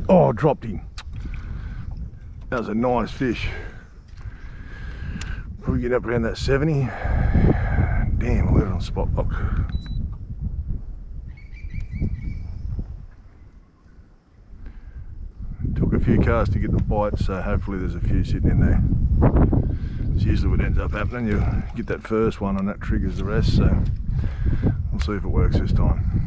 Oh, dropped him. That was a nice fish. Probably get up around that 70. Damn, I got it on spot lock. Took a few casts to get the bite, so hopefully there's a few sitting in there. It's usually what ends up happening. You get that first one and that triggers the rest, so we'll see if it works this time.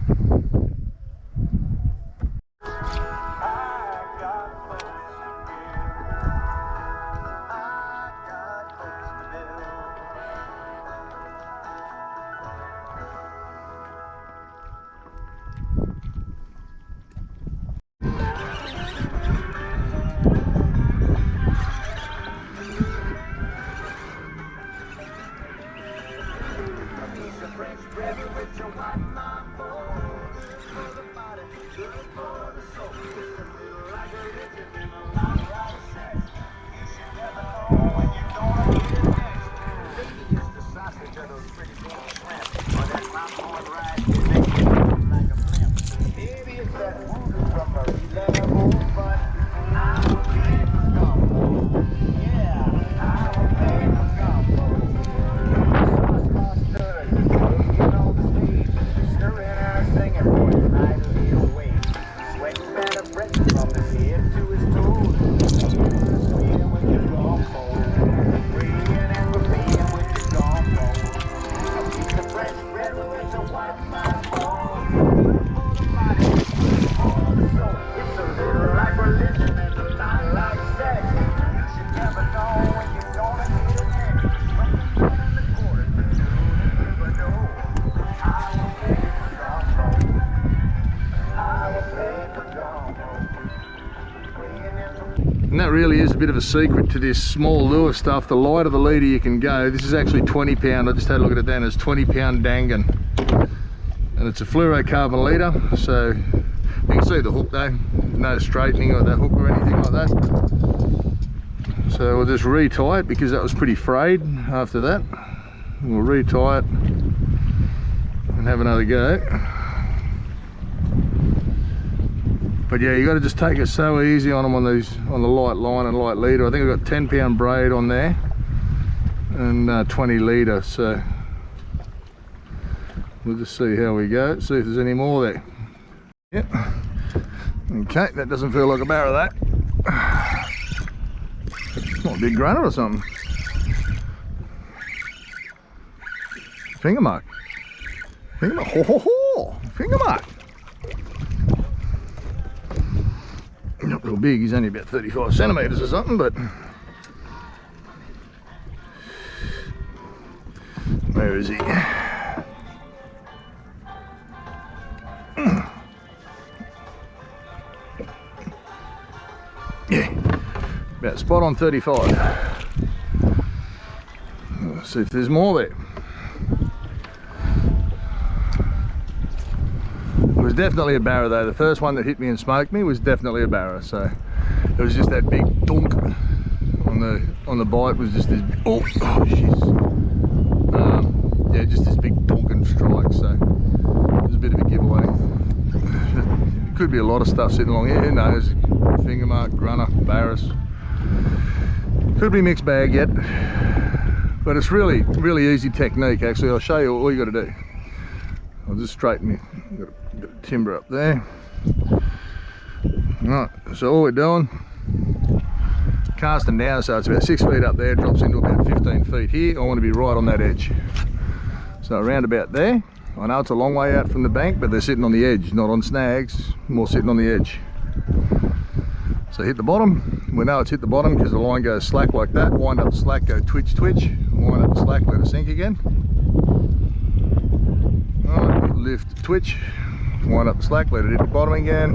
And that really is a bit of a secret to this small lure stuff. The lighter the leader you can go. This is actually 20 pound. I just had a look at it then. It's 20 pound dangan. And it's a fluorocarbon leader. So you can see the hook though. No straightening of that hook or anything like that. So we'll just retie it because that was pretty frayed after that. We'll retie it and have another go. But yeah, you got to just take it so easy on them on these, on the light line and light leader. I think I've got 10 pound braid on there and 20 leader. So we'll just see how we go. See if there's any more there. Yep. Okay, that doesn't feel like a barra, that. Not a big grunter or something. Fingermark. Fingermark. Ho ho ho! Fingermark. Not real big, he's only about 35 centimetres or something, but where is he? Yeah, about spot on 35. Let's see if there's more there. It was definitely a barra though. The first one that hit me and smoked me was definitely a barra. So it was just that big dunk on the bite. Was just this. Oh jeez. Yeah, just this big dunk and strike. So it was a bit of a giveaway. It could be a lot of stuff sitting along here. Who knows? Fingermark, grunner, barras. Could be mixed bag yet. But it's really easy technique. Actually, I'll show you all you got to do. I'll just straighten it. Got a bit of timber up there. Right, so all we're doing, casting down, so it's about 6 feet up there, drops into about 15 feet here. I want to be right on that edge. So around about there. I know it's a long way out from the bank, but they're sitting on the edge, not on snags, more sitting on the edge. So hit the bottom. We know it's hit the bottom because the line goes slack like that. Wind up the slack, go twitch, twitch. Wind up the slack, let it sink again. Alright, lift, twitch. Wind up the slack, let it hit the bottom again.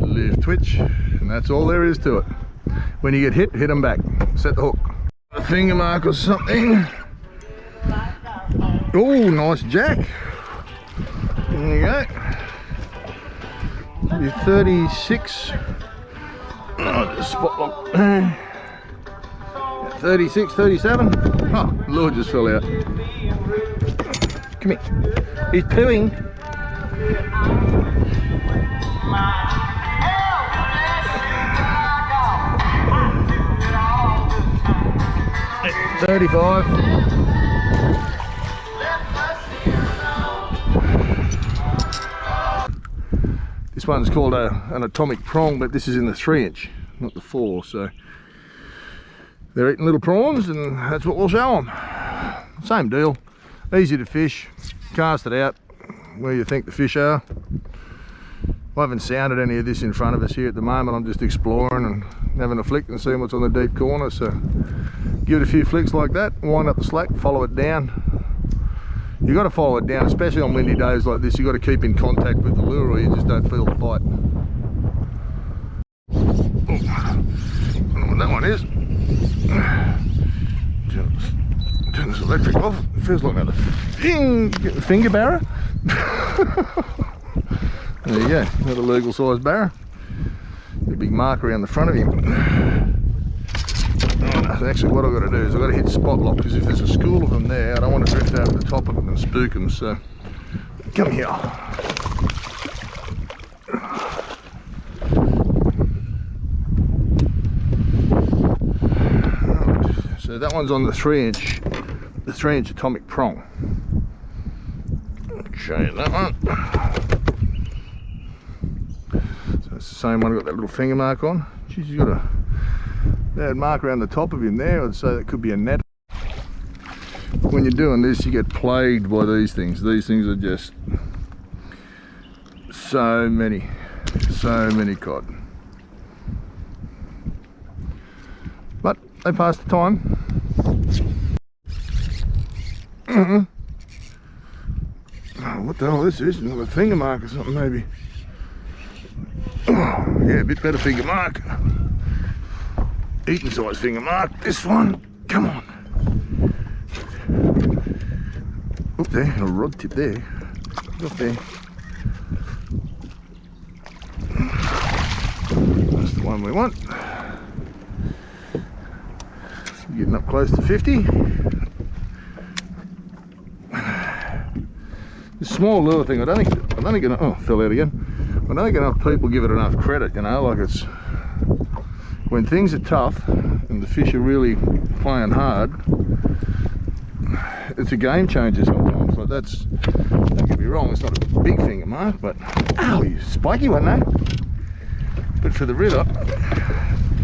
Lift, twitch. And that's all there is to it. When you get hit them back. Set the hook. A finger mark or something. Oh, nice jack. There you go. Maybe 36. Oh, just spot lock. 36, 37. Oh, the lure just fell out. Come here. He's pooing. $35. This one's called an atomic prong, but this is in the 3-inch, not the 4. So they're eating little prawns, and that's what we'll show them. Same deal, easy to fish, cast it out where you think the fish are. I haven't sounded any of this in front of us here at the moment. I'm just exploring and having a flick and seeing what's on the deep corner. So give it a few flicks like that, wind up the slack, follow it down. You've got to follow it down, especially on windy days like this. You've got to keep in contact with the lure or you just don't feel the bite. Oh, I don't know what that one is. Turn this electric off. It feels like another finger barra. There you go, another legal size barra. A big mark around the front of him. So actually what I've got to do is I've got to hit spot lock, because if there's a school of them there, I don't want to drift over the top of them and spook them. So come here. Right. So that one's on the 3-inch atomic prong. I'll show you that one. It's the same one, I've got that little finger mark on. Jeez, you've got a bad mark around the top of him there. I'd say that could be a net. When you're doing this, you get plagued by these things. These things are just so many cod. But they pass the time. Oh, what the hell this is? Another finger mark or something maybe. Oh, yeah, a bit better finger mark. Eating size finger mark. This one, come on. Up there, a rod tip there. Up there. That's the one we want. Getting up close to 50. This small lure thing, I don't think enough, oh, fell out again. I don't think enough people give it enough credit, you know, like it's, when things are tough and the fish are really playing hard, it's a game changer sometimes. Like that's, don't get me wrong, it's not a big finger mark, but, ow, you spiky one though. But for the river,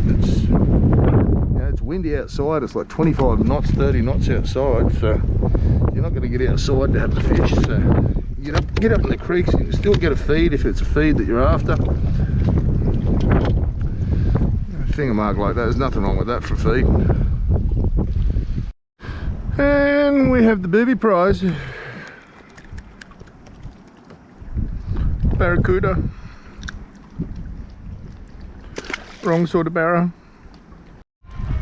it's, you know, it's windy outside, it's like 25 knots, 30 knots outside, so you're not going to get outside to have the fish. So get up in the creeks, you can still get a feed if it's a feed that you're after. A finger mark like that, there's nothing wrong with that for a feed. And we have the booby prize. Barracuda. Wrong sort of barra.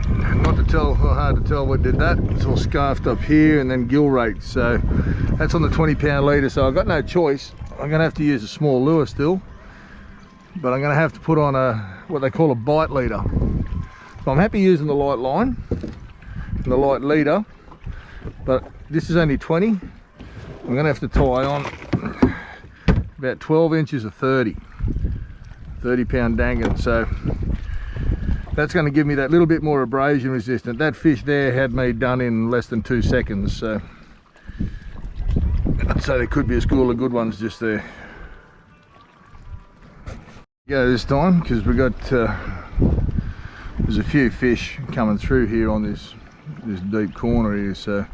Not to tell, hard to tell what did that. It's all scarfed up here and then gill rate. So that's on the 20-pound leader. So I've got no choice. I'm going to have to use a small lure still, but I'm going to have to put on what they call a bite leader. So I'm happy using the light line and the light leader, but this is only 20. I'm going to have to tie on about 12 inches of 30-pound dangan. So that's going to give me that little bit more abrasion resistant. That fish there had me done in less than 2 seconds. So I'd say there could be a school of good ones just there. Go this time, because we got there's a few fish coming through here on this deep corner here. So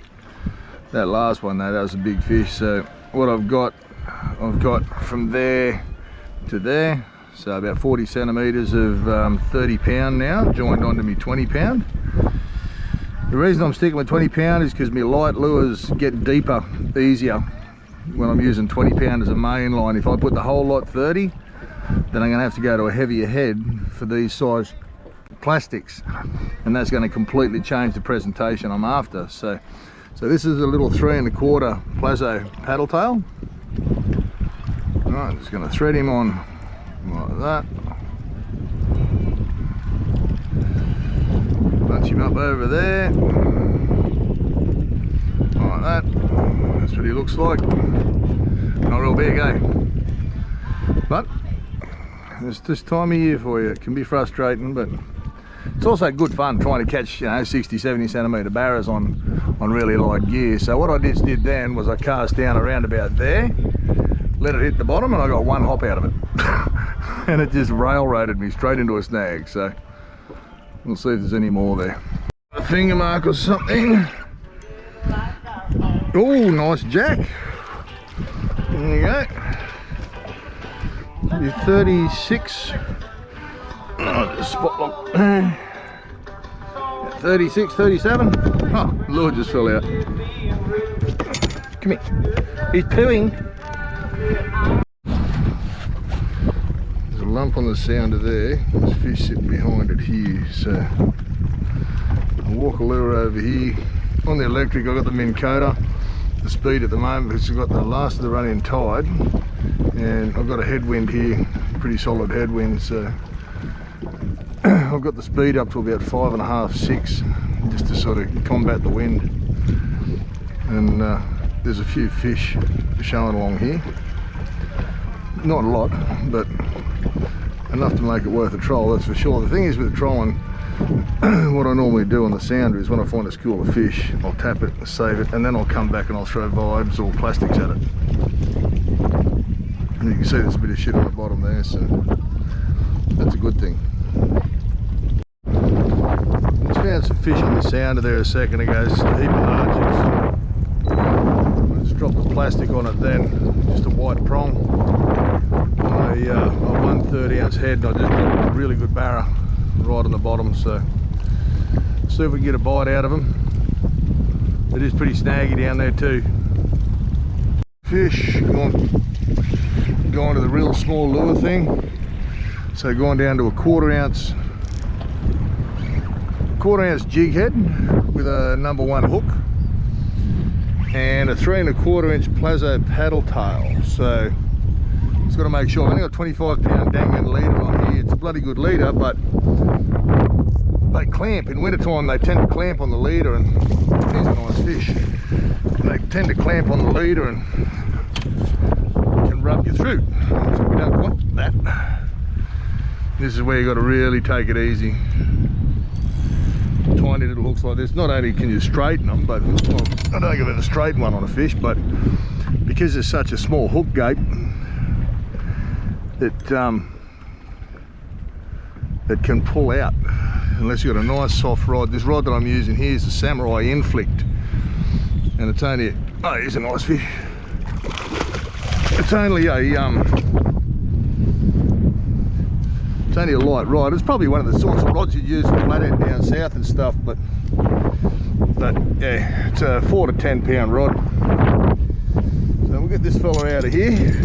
that last one though, that was a big fish. So what I've got from there to there, so about 40 centimeters of 30-pound now joined onto me 20-pound. The reason I'm sticking with 20-pound is because my light lures get deeper easier when I'm using 20-pound as a main line. If I put the whole lot 30, then I'm going to have to go to a heavier head for these size plastics, and that's going to completely change the presentation I'm after. So this is a little 3 1/4 Plazo paddle tail. Alright, I'm just going to thread him on like that. Bunch him up over there. Like that. That's what he looks like. Not real big, eh? But it's this time of year for you. It can be frustrating, but it's also good fun trying to catch, you know, 60, 70 centimetre barras on really light gear. So what I just did then was I cast down around about there, let it hit the bottom, and I got one hop out of it. And it just railroaded me straight into a snag. So we'll see if there's any more there. A finger mark or something. Oh, nice jack. There you go. Maybe 36. Oh, just spot lock. 36, 37. Oh, lure just fell out. Come here. He's pooing. There's a lump on the sounder there. There's fish sitting behind it here. So I'll walk a lure over here. On the electric, I've got the Minn Kota. The speed at the moment because I've got the last of the running tide, and I've got a headwind here, pretty solid headwind. So I've got the speed up to about 5.5, 6, just to sort of combat the wind. And there's a few fish showing along here. Not a lot, but enough to make it worth a trial, that's for sure. The thing is with trolling, what I normally do on the sounder is when I find a school of fish, I'll tap it, save it, and then I'll come back and I'll throw vibes or plastics at it. And you can see there's a bit of shit on the bottom there, so that's a good thing. Just found some fish on the sounder there a second ago, just a heap of arches. I just dropped the plastic on it then, just a white prong. A 1/30 ounce head, and I just got a really good barra right on the bottom. So see if we can get a bite out of them. It is pretty snaggy down there too. Fish going to the real small lure thing. So going down to a quarter ounce jig head with a #1 hook and a 3¼ inch plazo paddle tail. So just got to make sure. I've only got a 25-pound dangling leader on here. It's a bloody good leader, but they clamp. In winter time they tend to clamp on the leader, and there's a nice fish. They tend to clamp on the leader and can rub you through. So we don't want that. This is where you got to really take it easy. Tiny little hooks like this. Not only can you straighten them, but well, I don't think I've ever straightened one on a fish, but because there's such a small hook gape, that can pull out unless you've got a nice soft rod. This rod that I'm using here is a Samurai Inflict, and it's only oh, here's a nice fish. It's only a light rod. It's probably one of the sorts of rods you'd use for flathead down south and stuff, but yeah, it's a 4 to 10 pound rod. So we'll get this fella out of here.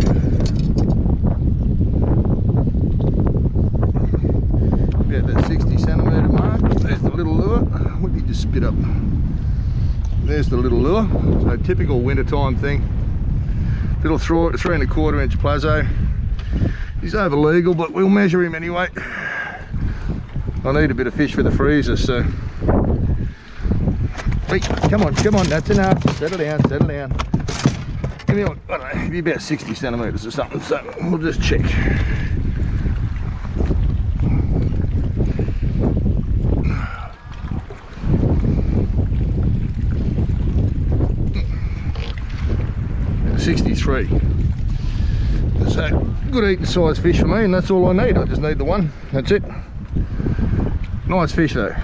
About that 60 centimetre mark. There's the little lure. What did you just spit up? There's the little lure. So typical wintertime thing. Little 3¼ inch plazo. He's over legal, but we'll measure him anyway. I need a bit of fish for the freezer, so. Wait, come on, that's enough. Settle down. Give me one, I don't know, maybe about 60 centimetres or something, so we'll just check. So good eating size fish for me, and that's all I need. I just need the one, that's it. Nice fish though.